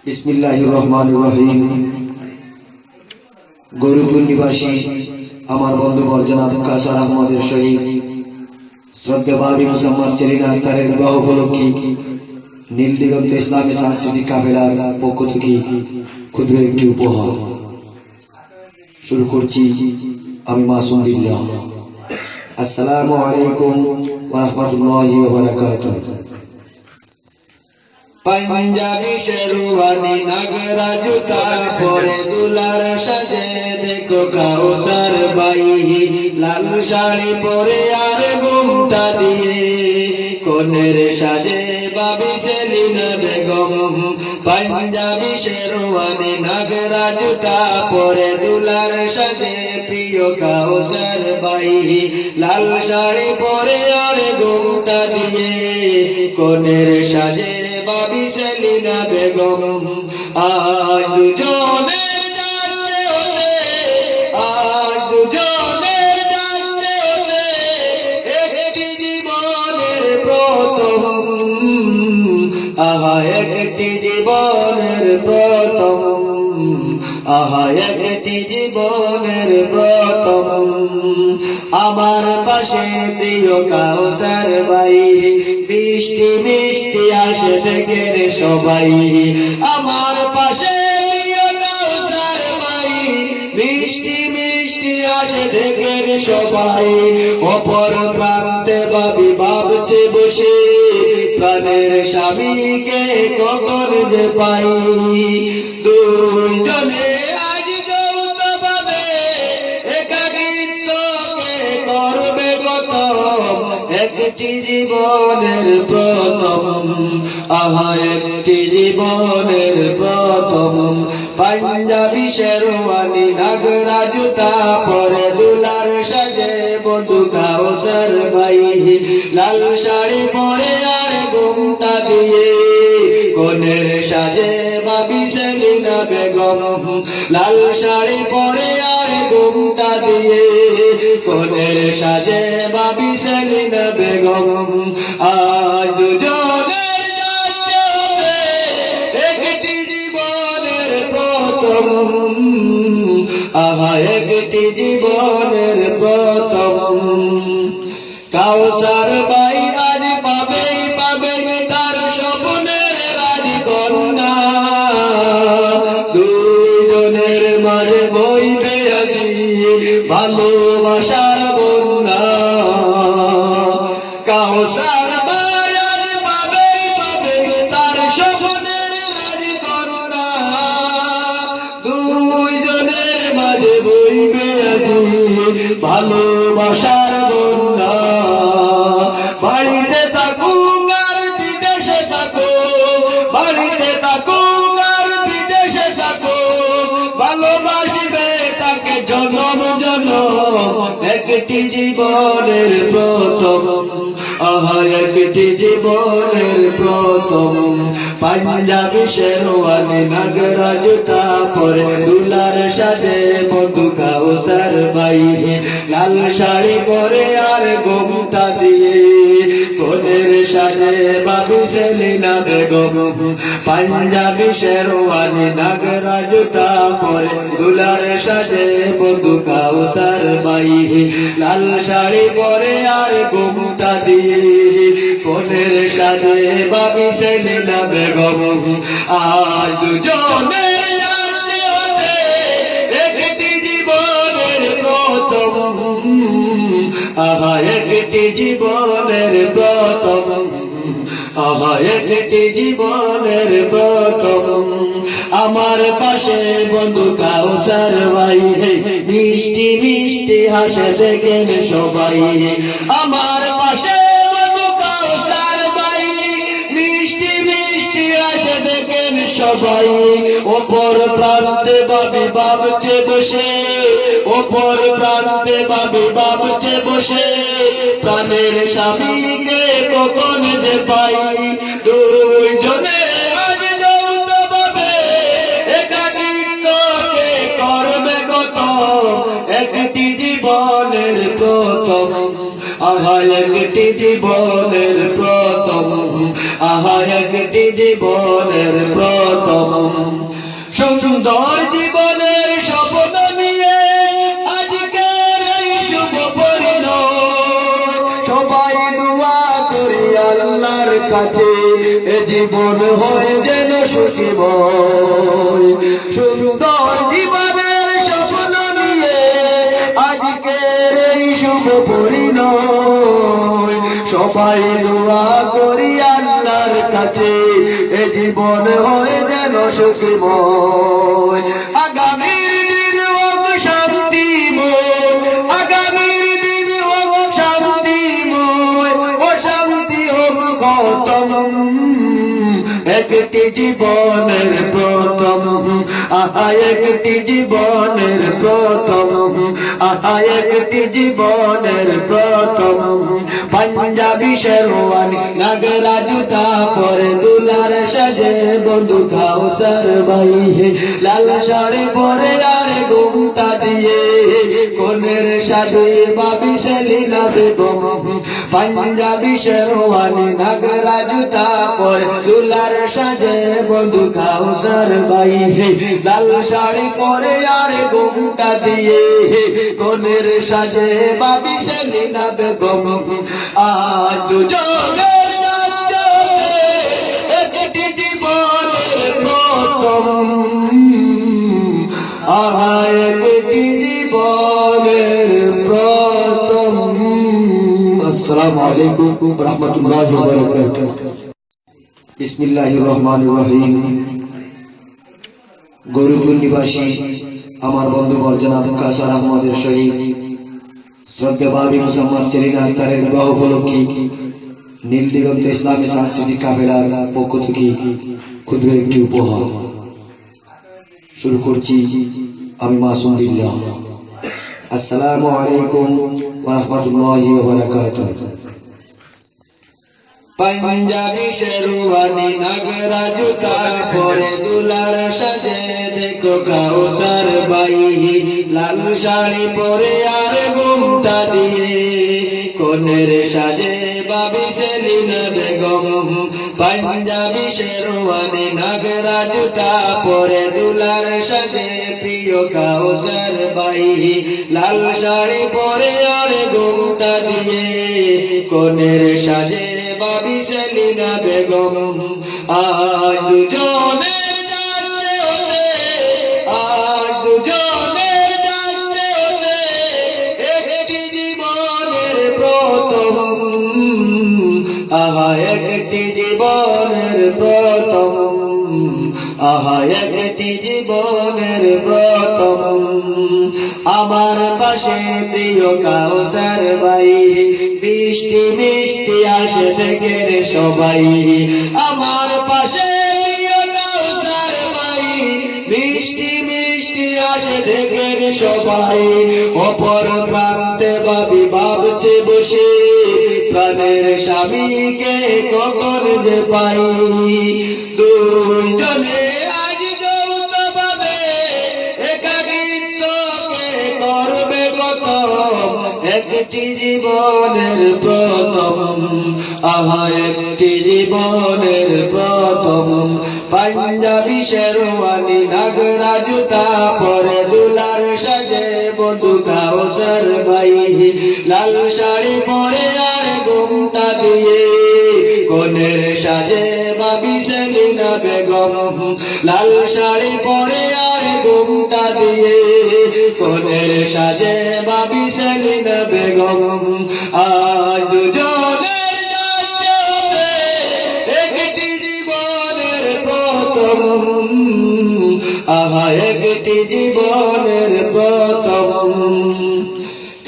বিসমিল্লাহির রহমানির রহিম। গৌরীপুর নিবাসী আমার বন্ধু জনাব কাসার আহমদের সহিত শ্রদ্ধেয় ভাবি মুসাম্মদ সেলিনা আক্তারের বিবাহ উপলক্ষে নীলদিগন্ত ইসলামী সাংস্কৃতিক কাফেলার পক্ষ থেকে ক্ষুদ্র একটি উপহার শুরু করছি। আমি মাসুম বিল্লাহ। আসসালামু আলাইকুম ওয়া রাহমাতুল্লাহি ওয়া বারাকাতুহু। पंजाबी शेरवानी नगरा जूता परे दुलार सजे देखो काउसार बाई लाल शाड़ी परे आर घुमटा दिए कोनेर साजे बाबी सेलिना बेगम। पंजाबी शेरवानी नगरा जूता परे दुलार सजे प्रिय काउसार बाई लाल शाड़ी परे आर घुमटा दिए कोनेर साजे बाबी सेलिना बेगम। आज दुजोने जाते होते आज दुजोने जाते होते একটি জীবনের প্রথম আহা একটি জীবনের প্রথম আহা একটি জীবনের প্রথম। আমার পাশে প্রিয় কাউসার ভাই মিষ্টি মিষ্টি আসে ডেকের সবাই। আমার পাশে প্রিয় কাউসার ভাই মিষ্টি মিষ্টি আসে ডেকের সবাই। অপর প্রান্তে ভাবি ভাবছে বসে প্রাণের স্বামীকে কখন যে পাই। দুইজনে আজ যৌথ ভাবে একাকিত্বকে করবে গতম একটি জীবনের প্রথম আহা একটি জীবনের প্রথম। পাঞ্জাবি শেরওয়ানি নাগরা জুতা পরে দুলার সাজে বধু কাউসার ভাই লাল শাড়ি পরে আর ঘুমটা দিয়ে কোনের সাজে বাবি সেলিনা বেগম। লাল শাড়ি পরে আর ঘুমটা দিয়ে কোনের সাজে বাবি সেলিনা বেগম। আজ দুজনের যাতে হবে একটি জীবনের প্রথম আহা একটি জীবনের প্রথম। কাউসার ভাই আজ পাবেই পাবে তার স্বপ্নের রাজকন্যা। দুইজনের মাঝে বইবে আজি ভালোবাসার বন্যা। কাউসার ভাই আজ পাবেই পাবে তার স্বপ্নের রাজকন্যা। দুইজনের মাঝে বইবে আজি ভালোবাসার বন্যা। বাড়িতে থাকুক আর বিদেশে থাকুক বাড়িতে থাকুক আর বিদেশে থাকুক ভালোবাসবে তাকে জনম জনম একটি জীবনের প্রথম আহা একটি জীবনের প্রথম। পাঞ্জাবি শেরওয়ানি নাগরা জুতা পরে দুলার সাজে বধু কাউসার ভাই লাল শাড়ি পরে আর ঘুমটা দিয়ে কোনের সাজে বাবি সেলিনা বেগম। পাঞ্জাবি শেরওয়ানি নাগরা জুতা পরে দুলার সাজে বধু কাউসার ভাই লাল শাড়ি পরে আর ঘুমটা দিয়ে কোনের সাজে বাবি সেলিনা বেগম। আজ দুজনে যাতে হবে একটি জীবনের প্রথম আহা একটি জীবনের প্রথম আহা একটি জীবনের প্রথম। আমার পাশে বন্ধু কাউসার ভাই মিষ্টি মিষ্টি হাসে দেখেন সবাই। আমার পাশে বন্ধু কাউসার ভাই মিষ্টি মিষ্টি হাসে দেখেন সবাই। ওপর প্রান্তে ভাবি ভাবছে বসে ওপর প্রান্তে ভাবি ভাবছে বসে প্রাণের স্বামীকে কখন যে পাই। দুইজনে আজ যৌথ ভাবে একাকিত্বকে করবে গতম একটি জীবনের প্রথম আহা একটি জীবনের প্রথম আহা একটি জীবনের প্রথম। কাছে এ জীবন হয়ে যেন সুখীময়। সুন্দর জীবনের স্বপ্ন নিয়ে আজকের এই শুভ পরিণয়, সবাই দোয়া করি আল্লাহর কাছে এ জীবন হয়ে যেন সুখীময়। আগামীর দিন হোক শান্তিময়, আগামীর দিন হোক শান্তিময়, অশান্তি হোক খতম। একটি জীবনের প্রথম, আহা একটি জীবনের প্রথম, আহা একটি জীবনের প্রথম। পাঞ্জাবি শেরওয়ানি লাগরা জুতা পরে দুলার সাজে বন্ধু কাউসার ভাই, লাল শাড়ি পরে আর ঘুমটা দিয়ে কোনের সাজে বাবি সেলিনা বেগম। পাঞ্জাবি শেরওয়ানি লাগরা জুতা পরে দুলার সাজে বন্ধু কাউসার ভাই, লাল শাড়ি পরে আর ঘুমটা দিয়ে কোনের সাজে বাবি সেলিনা বেগম। আজ দুজনের একটি জীবনের প্রথম, আহা একটি জীবনের প্রথম। আসসালামু আলাইকুম ওয়া রাহমাতুল্লাহি ওয়া বারাকাতুহু। বিসমিল্লাহির রহমানির রহিম। গরুপুর নিবাসী আমার বন্ধু জনাব কাসার আহমদের সহিত শ্রদ্ধা ভাবি মোসাম্মদ সেলিনা আক্তারের বিবাহ উপলক্ষে নীলদিগন্ত ইসলামী সাংস্কৃতিক কাফেলার পক্ষ থেকে ক্ষুদ্র একটি উপহার। শুরু করছি আমি মাসুম বিল্লাহ। আসসালামু আলাইকুম ওয়া রাহমাতুল্লাহি ওয়া বারাকাতুহু। পাঞ্জাবি শেরওয়ানি লাগরা জুতা পরে দুলার সাজে দেখো কাউসার ভাই, লাল শাড়ি পরে আর ঘুমটা দিয়ে কোনের সাজে বাবি সেলিনা বেগম। পাঞ্জাবি শেরওয়ানি লাগরা জুতা পরে দুলার সাজে প্রিয় কাউসার ভাই, লাল শাড়ি পরে আর ঘুমটা দিয়ে কোনের সাজে বাবি সেলিনা বেগম। আজ দুজনের যাচ্ছে হতে, আজ দুজনের যাচ্ছে হতে একটি জীবনের প্রথম, আহা একটি জীবনের প্রথম, আহা একটি জীবনের প্রথম। আমার পাশে প্রিয় কাউসার ভাই, বৃষ্টি মিষ্টি আসে থেকে সবাই। আমার পাশে প্রিয় কাউসার ভাই, বৃষ্টি মিষ্টি আসে থেকে সবাই। অপর প্রান্তে ভাবি ভাবছে বসে প্রাণের স্বামীকে কখন যে পাই। দুইজনে আজ যৌথ ভাবে একাকিত্বকে করবে কত, একটি জীবনের প্রথম, আহা একটি জীবনের প্রথম। পাঞ্জাবি শেরওয়ানি লাগরা জুতা পরে দুলার সাজে বন্ধু কাউসার ভাই, লাল শাড়ি পরে আর ঘুমটা দিয়ে কোনের সাজে বাবি সেলিনা বেগম। লাল শাড়ি পরে আর ঘুমটা দিয়ে কোনের সাজে বাবি সেলিনা বেগম। আজ দুজনের যাচ্ছে হতে একটি জীবনের প্রথম, আহা একটি জীবনের প্রথম।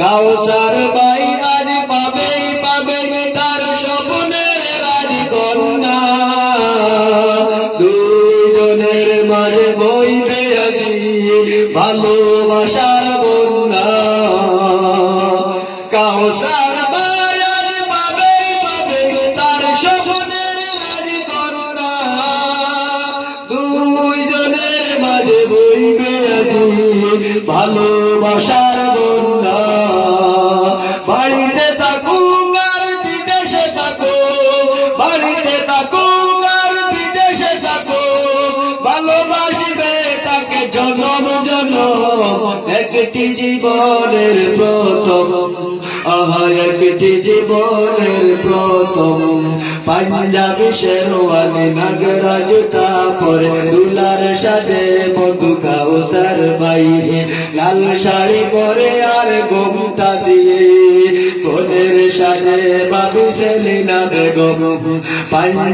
কাউসার ভাই আজ পাবেই পাবে তার স্বপ্নের রাজকন্যা, দুজনের মাঝে বইবে আজি ভালোবাসার বন্যা। কাউসার ভাই আজ পাবেই পাবে তার স্বপ্নের রাজকন্যা, দুজনের মাঝে বইবে আজি ভালোবাসার বন্যা। বাড়িতে থাকুক আর বিদেশে থাকুক, বাড়িতে থাকুক আর বিদেশে থাকুক, ভালোবাসবে তাকে জনম জনম। একটি জীবনের প্রথম, আহা একটি জীবনের প্রথম। পাঞ্জাবি শেরওয়ানি নাগরা জুতা পরে দুলার সাজে বন্ধু কাউসার ভাই লাল শাড়ি পরে আর ঘোমটা দিয়ে বোনের সাজে বাবু সেলিনা বেগম পাঞ্জাবি